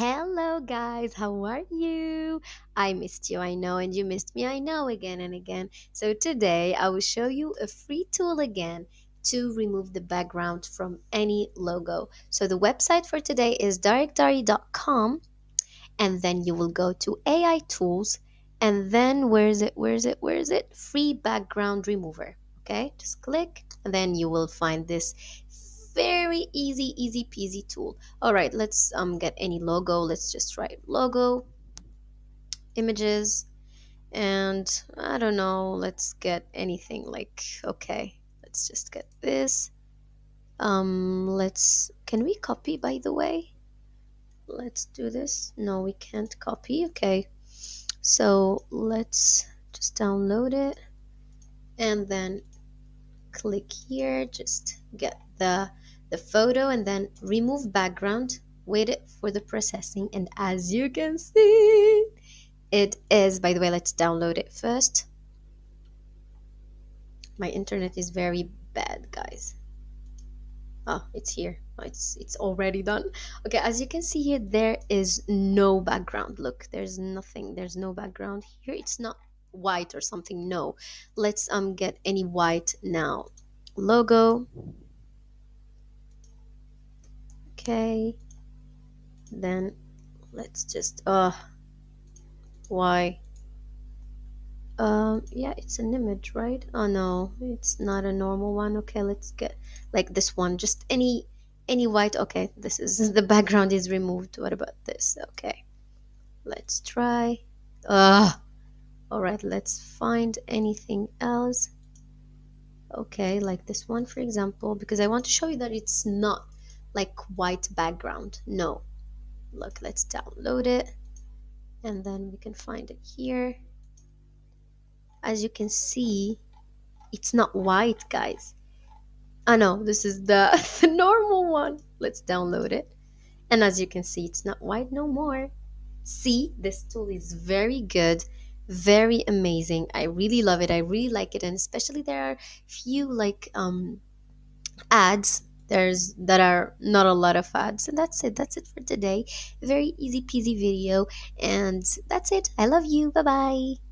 Hello, guys. How are you? I missed you, I know, and you missed me, I know, again and again. So, today I will show you a free tool again to remove the background from any logo. So, the website for today is directdari.com, and then you will go to AI tools, and then where is it? Free background remover. Okay, just click, and then you will find this very easy peasy tool. All right, let's get any logo. Let's just write logo, images, and I don't know, let's get anything like, okay, let's just get this. Let's, can we copy, by the way? Let's do this. No, we can't copy. Okay, so let's just download it and then click here, just get the photo, and then remove background, wait it for the processing, and as you can see, it is, by the way, let's download it first. My internet is very bad, guys. Oh, it's here. Oh, it's already done. Okay, as you can see here, there is no background. Look, there's nothing. There's no background here. It's not white or something. No. Let's get any white now. Logo. Okay. Then let's just why? Yeah, it's an image, right? Oh no, it's not a normal one. Okay, let's get like this one. Just any white. Okay, this is the background is removed. What about this? Okay, let's try. All right, let's find anything else. Okay, like this one, for example, because I want to show you that it's not like white background. No, look, let's download it, and then we can find it here. As you can see, it's not white, guys. Oh no, this is the, the normal one. Let's download it. And as you can see, it's not white no more. See, this tool is very good, very amazing. I really love it. I really like it. And especially there are few like ads. There's that are not a lot of ads. And that's it. That's it for today. Very easy peasy video. And that's it. I love you. Bye bye.